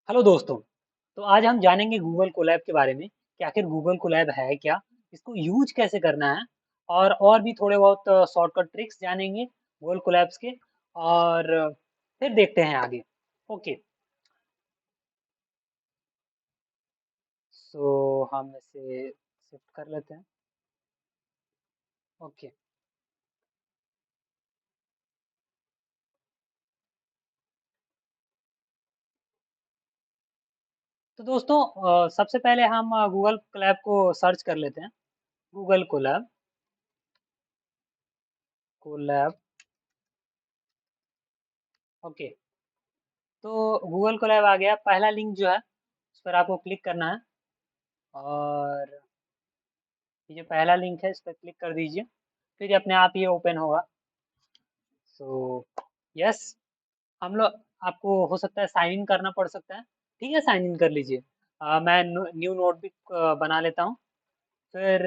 Hello दोस्तों। तो आज हम जानेंगे गूगल कोलैब के बारे में कि आखिर गूगल कोलैब है क्या, इसको यूज कैसे करना है और भी थोड़े बहुत शॉर्टकट ट्रिक्स जानेंगे गूगल कोलैब्स के। और फिर देखते हैं आगे। ओके। सो हम इसे शिफ्ट कर लेते हैं। ओके। तो दोस्तों, सबसे पहले हम गूगल कोलैब को सर्च कर लेते हैं। Google Colab. कोलैब। ओके। तो गूगल कोलैब आ गया, पहला लिंक जो है उस पर आपको क्लिक करना है। और ये जो पहला लिंक है इस पर क्लिक कर दीजिए। फिर ये अपने आप ये ओपन होगा। सो यस, हम लोग आपको हो सकता है साइन इन करना पड़ सकता है। ठीक है, साइन इन कर लीजिए। मैं न्यू नोटबुक बना लेता हूँ। फिर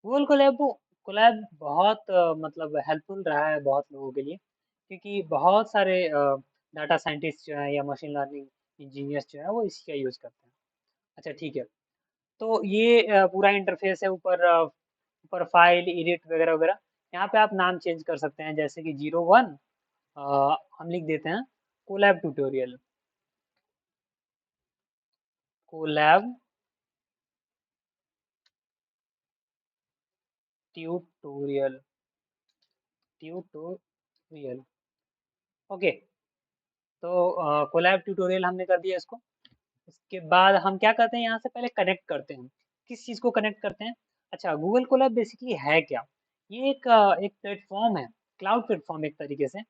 गूगल कोलैब बहुत मतलब हेल्पफुल रहा है बहुत लोगों के लिए, क्योंकि बहुत सारे डाटा साइंटिस्ट जो हैं या मशीन लर्निंग इंजीनियर्स जो हैं वो इसी का यूज़ करते हैं। अच्छा ठीक है। तो ये पूरा इंटरफेस है। ऊपर ऊपर फाइल एडिट वगैरह वगैरह। यहाँ पे आप नाम चेंज कर सकते हैं, जैसे कि 01 हम लिख देते हैं Colab tutorial. Colab tutorial. Tutorial. Okay. तो कोलैब ट्यूटोरियल हमने कर दिया इसको। इसके बाद हम क्या करते हैं, यहाँ से पहले कनेक्ट करते हैं। किस चीज़ को कनेक्ट करते हैं? अच्छा, गूगल कोलैब बेसिकली है क्या? ये एक प्लेटफॉर्म है, क्लाउड प्लेटफॉर्म एक तरीके से,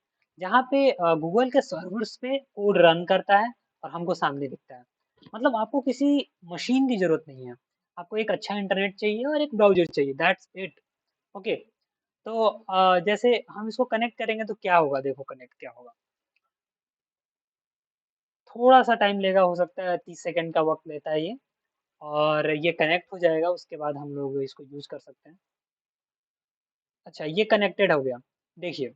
जहाँ पे गूगल के सर्वर्स पे कोड रन करता है और हमको सामने दिखता है। मतलब आपको किसी मशीन की जरूरत नहीं है। आपको एक अच्छा इंटरनेट चाहिए और एक ब्राउजर चाहिए, दैट्स इट। ओके। तो जैसे हम इसको कनेक्ट करेंगे तो क्या होगा, देखो कनेक्ट क्या होगा। थोड़ा सा टाइम लेगा, हो सकता है 30 सेकंड का वक्त लेता है ये। और ये कनेक्ट हो जाएगा, उसके बाद हम लोग इसको यूज़ कर सकते हैं। अच्छा, ये कनेक्टेड हो गया। देखिए,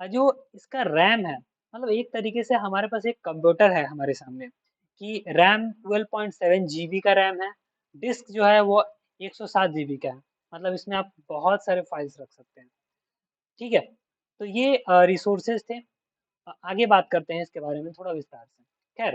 जो इसका रैम है, मतलब एक तरीके से हमारे पास एक कंप्यूटर है हमारे सामने, कि रैम 12.7 जीबी का रैम है। डिस्क जो है वो 107 जीबी का है। मतलब इसमें आप बहुत सारे फाइल्स रख सकते हैं। ठीक है। तो ये रिसोर्सेज थे। आगे बात करते हैं इसके बारे में थोड़ा विस्तार से। खैर,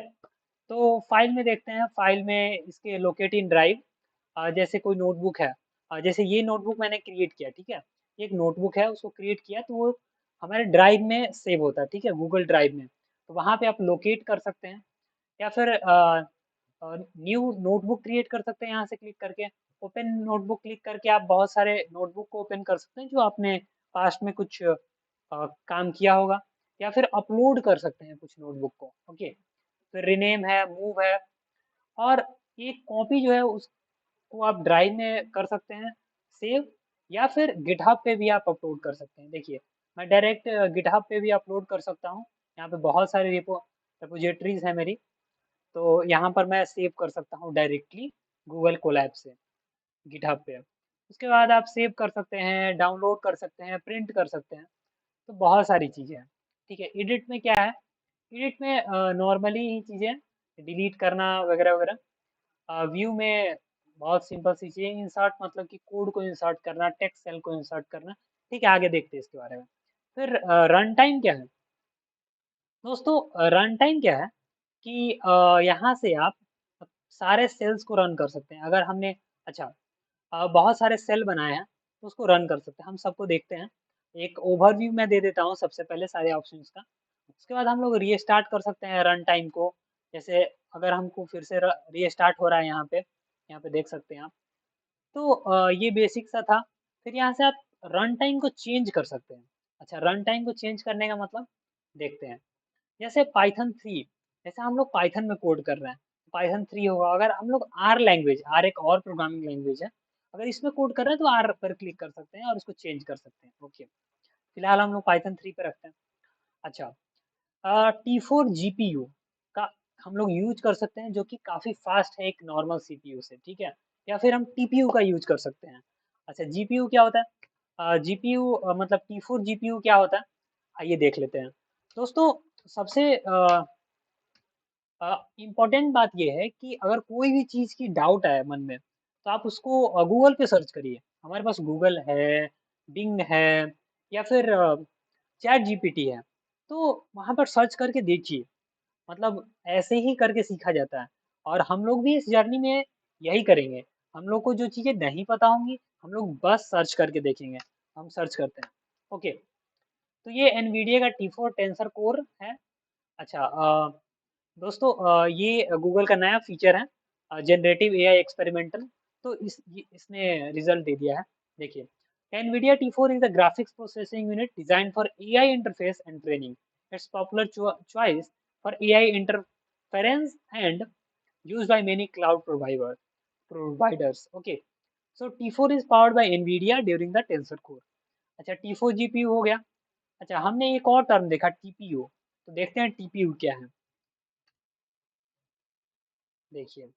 तो फाइल में देखते हैं। फाइल में इसके लोकेट इन ड्राइव। जैसे कोई नोटबुक है, जैसे ये नोटबुक मैंने क्रिएट किया। ठीक है, एक नोटबुक है, उसको क्रिएट किया तो वो हमारे ड्राइव में सेव होता है। ठीक है, गूगल ड्राइव में। तो वहाँ पे आप लोकेट कर सकते हैं, या फिर न्यू नोटबुक क्रिएट कर सकते हैं यहाँ से क्लिक करके। ओपन नोटबुक क्लिक करके आप बहुत सारे नोटबुक को ओपन कर सकते हैं जो आपने पास्ट में कुछ काम किया होगा, या फिर अपलोड कर सकते हैं कुछ नोटबुक को। ओके। फिर रिनेम है, मूव है, और एक कॉपी जो है उसको आप ड्राइव में कर सकते हैं सेव, या फिर गिटहब पे भी आप अपलोड कर सकते हैं। देखिए, मैं डायरेक्ट गिटहब पे भी अपलोड कर सकता हूँ। यहाँ पे बहुत सारे रिपोजिटरीज है मेरी। तो यहाँ पर मैं सेव कर सकता हूँ डायरेक्टली गूगल कोलैब से गिटहब पे। उसके बाद आप सेव कर सकते हैं, डाउनलोड कर सकते हैं, प्रिंट कर सकते हैं। तो बहुत सारी चीज़ें हैं। ठीक है, एडिट में क्या है? एडिट में नॉर्मली ही चीज़ें, डिलीट करना वगैरह वगैरह। व्यू में बहुत सिंपल सी चीज़, इंसर्ट मतलब कि कोड को इंसर्ट करना, टेक्स्ट सेल को इंसर्ट करना। ठीक है, आगे देखते हैं इसके बारे में। फिर रन टाइम क्या है? दोस्तों, रन टाइम क्या है कि यहाँ से आप सारे सेल्स को रन कर सकते हैं। अगर हमने, अच्छा, बहुत सारे सेल बनाए हैं तो उसको रन कर सकते हैं। हम सबको देखते हैं। एक ओवरव्यू मैं दे देता हूँ सबसे पहले सारे ऑप्शंस का। उसके बाद हम लोग रीस्टार्ट कर सकते हैं रन टाइम को। जैसे अगर हमको फिर से रीस्टार्ट हो रहा है, यहाँ पे देख सकते हैं आप। तो ये बेसिक सा था। फिर यहाँ से आप रन टाइम को चेंज कर सकते हैं। अच्छा, रन टाइम को चेंज करने का मतलब देखते हैं। जैसे पाइथन 3, जैसे हम लोग पाइथन में कोड कर रहे हैं, पाइथन 3 होगा। अगर हम लोग आर लैंग्वेज, आर एक और प्रोग्रामिंग लैंग्वेज है, अगर इसमें कोड कर रहे हैं तो आर पर क्लिक कर सकते हैं और उसको चेंज कर सकते हैं। ओके। फिलहाल हम लोग पाइथन 3 पे रखते हैं। अच्छा, T4 GPU का हम लोग यूज कर सकते हैं, जो कि काफ़ी फास्ट है एक नॉर्मल सीपीयू से। ठीक है, या फिर हम टीपीयू का यूज कर सकते हैं। अच्छा, जीपीयू क्या होता है? जीपीयू मतलब T4 जीपीयू क्या होता है, आइए देख लेते हैं। दोस्तों, सबसे इम्पोर्टेंट बात ये है कि अगर कोई भी चीज़ की डाउट आए मन में, तो आप उसको गूगल पे सर्च करिए। हमारे पास गूगल है, बिंग है या फिर चैट जीपीटी है, तो वहाँ पर सर्च करके देखिए। मतलब ऐसे ही करके सीखा जाता है और हम लोग भी इस जर्नी में यही करेंगे। हम लोग को जो चीज़ें नहीं पता होंगी, हम लोग बस सर्च करके देखेंगे। हम सर्च करते हैं। ओके, तो ये एनवीडिया का टी4 टेंसर कोर है। अच्छा दोस्तों ये गूगल का नया फीचर है जनरेटिव एआई एक्सपेरिमेंटल। तो इसने रिजल्ट दे दिया है। देखिए, NVIDIA T4 is the graphics processing unit designed for AI interface and training. It's popular choice for AI interference and used by many cloud providers. Okay, so T4 is powered by NVIDIA during the Tensor Core. अच्छा T4 GPU हो गया। अच्छा हमने एक और term देखा TPU, तो देखते हैं TPU क्या है। देखिए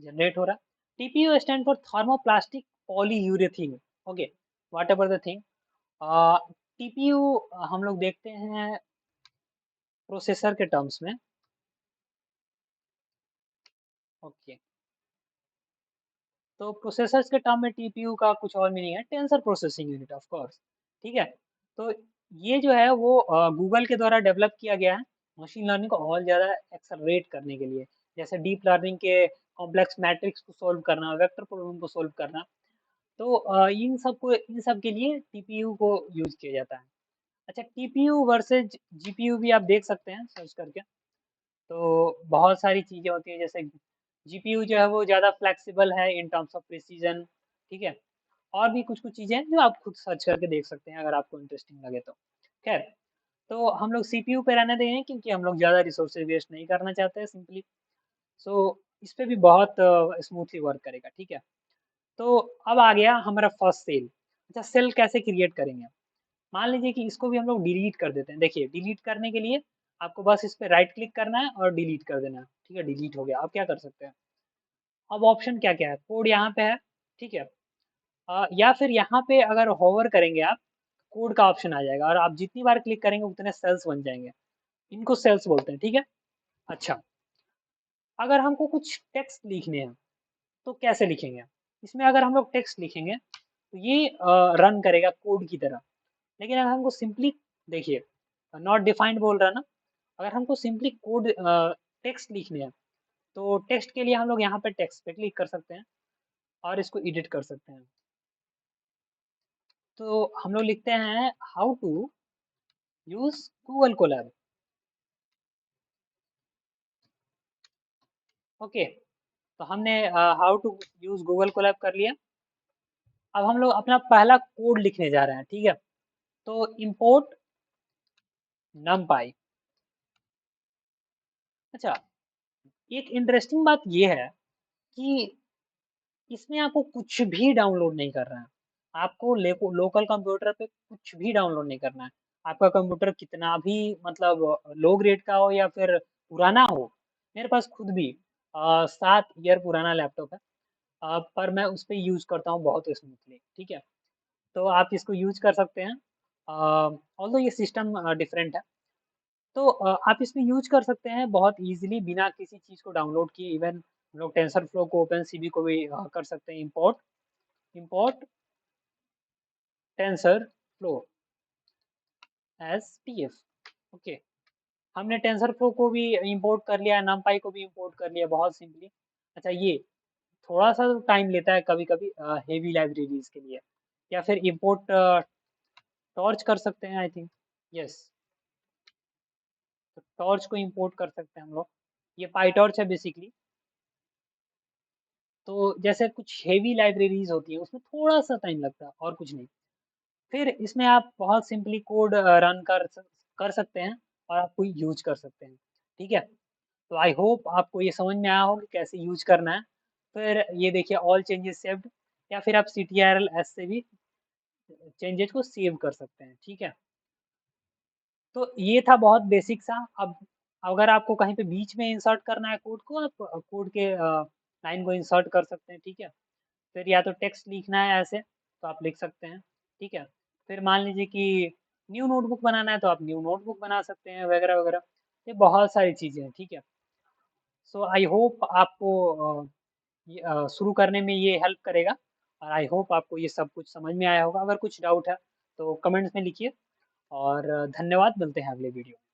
जनरेट हो रहा। TPU stand for thermoplastic polyurethane. Okay, whatever the thing. TPU हम लोग देखते हैं प्रोसेसर के टर्म्स में। ओके, तो प्रोसेसर्स के टर्म में टीपीयू का कुछ और मीनिंग है, tensor processing unit of course. ठीक है, तो ये जो है वो गूगल के द्वारा डेवलप किया गया है मशीन लर्निंग को और ज़्यादा एक्सेलरेट करने के लिए। जैसे डीप लर्निंग के कॉम्प्लेक्स मैट्रिक्स को सोल्व करना, वेक्टर प्रॉब्लम को सोल्व करना। तो इन सब के लिए टीपीयू को यूज़ किया जाता है। अच्छा टीपीयू वर्सेस जीपीयू भी आप देख सकते हैं सर्च करके। तो बहुत सारी चीज़ें होती हैं, जैसे जीपीयू जो है वो ज़्यादा फ्लेक्सिबल है इन टर्म्स ऑफ प्रिसीजन। ठीक है, और भी कुछ-कुछ चीज़ें हैं जो आप खुद सर्च करके देख सकते हैं अगर आपको इंटरेस्टिंग लगे तो। खैर, तो हम लोग सीपीयू पे रहने देंगे क्योंकि हम लोग ज़्यादा रिसोर्सेज़ वेस्ट नहीं करना चाहते हैं सिंपली। सो इस पे भी बहुत स्मूथली वर्क करेगा। ठीक है, तो अब आ गया हमारा फर्स्ट सेल। अच्छा सेल कैसे क्रिएट करेंगे? मान लीजिए कि इसको भी हम लोग डिलीट कर देते हैं। देखिए डिलीट करने के लिए आपको बस इस पे राइट क्लिक करना है और डिलीट कर देना है। ठीक है, डिलीट हो गया। अब क्या कर सकते हैं? अब ऑप्शन क्या-क्या है? कोड यहाँ पे है। ठीक है, या फिर यहाँ पे अगर होवर करेंगे आप, कोड का ऑप्शन आ जाएगा और आप जितनी बार क्लिक करेंगे उतने सेल्स बन जाएँगे। इनको सेल्स बोलते हैं। ठीक है? अच्छा, अगर हमको कुछ टेक्स्ट लिखने हैं तो कैसे लिखेंगे? इसमें अगर हम लोग टेक्स्ट लिखेंगे तो ये रन करेगा कोड की तरह। लेकिन अगर हमको सिंपली देखिए नॉट डिफाइंड बोल रहा है ना, अगर हमको सिंपली कोड टेक्स्ट लिखने हैं तो टेक्स्ट के लिए हम लोग यहाँ पे टेक्स्ट पे क्लिक कर सकते हैं और इसको एडिट कर सकते हैं। तो हम लोग लिखते हैं how to use Google Colab. Okay, तो हमने how to use Google Colab कर लिया। अब हम लोग अपना पहला कोड लिखने जा रहे हैं। ठीक है, तो इंपोर्ट नमपाई। अच्छा, एक इंटरेस्टिंग बात ये है कि इसमें आपको कुछ भी डाउनलोड नहीं करना है। आपको लोकल कंप्यूटर पे कुछ भी डाउनलोड नहीं करना है। आपका कंप्यूटर कितना भी मतलब लो ग्रेड का हो या फिर पुराना हो। मेरे पास खुद भी 7 ईयर पुराना लैपटॉप है। पर मैं उस पे यूज़ करता हूँ बहुत स्मूथली। ठीक है, तो आप इसको यूज़ कर सकते हैं। ऑल्दो ये सिस्टम डिफरेंट है। तो आप इसमें यूज़ कर सकते हैं बहुत ईज़िली बिना किसी चीज़ को डाउनलोड किए। इवन हम लोग टेंसरफ्लो को, ओपेनसीबी को भी कर सकते हैं import. Import TensorFlow as TF. Okay, हमने टेंसरफ्लो को भी इंपोर्ट कर लिया, नमपाई को भी इंपोर्ट कर लिया बहुत सिंपली। अच्छा ये थोड़ा-सा टाइम लेता है कभी-कभी हेवी लाइब्रेरीज़ के लिए, या फिर इंपोर्ट टॉर्च कर सकते हैं आई थिंक। यस, तो टॉर्च को इंपोर्ट कर सकते हैं हम लोग। ये पाइटॉर्च है बेसिकली। तो जैसे कुछ हेवी लाइब्रेरीज़ होती हैं उसमें थोड़ा-सा टाइम लगता है और कुछ नहीं। फिर इसमें आप बहुत सिंपली कोड रन कर सकते हैं और आप कोई यूज़ कर सकते हैं। ठीक है? तो आई होप आपको ये समझ में आया हो कि कैसे यूज़ करना है। फिर ये देखिए ऑल चेंजेस सेव्ड, या फिर आप ctrl-s से भी चेंजेस को सेव कर सकते हैं। ठीक है? तो ये था बहुत बेसिक सा। अब अगर आपको कहीं पे बीच में इंसर्ट करना है कोड को, आप कोड के लाइन को इंसर्ट कर सकते हैं। ठीक है? फिर या तो टेक्स्ट लिखना है ऐसे, तो आप लिख सकते हैं। ठीक है? फिर मान लीजिए कि न्यू नोटबुक बनाना है तो आप न्यू नोटबुक बना सकते हैं वगैरह-वगैरह। ये बहुत सारी चीज़ें हैं, ठीक है? सो आई होप आपको शुरू करने में ये हेल्प करेगा और आई होप आपको ये सब कुछ समझ में आया होगा। अगर कुछ डाउट है तो कमेंट्स में लिखिए और धन्यवाद, मिलते हैं अगले वीडियो में।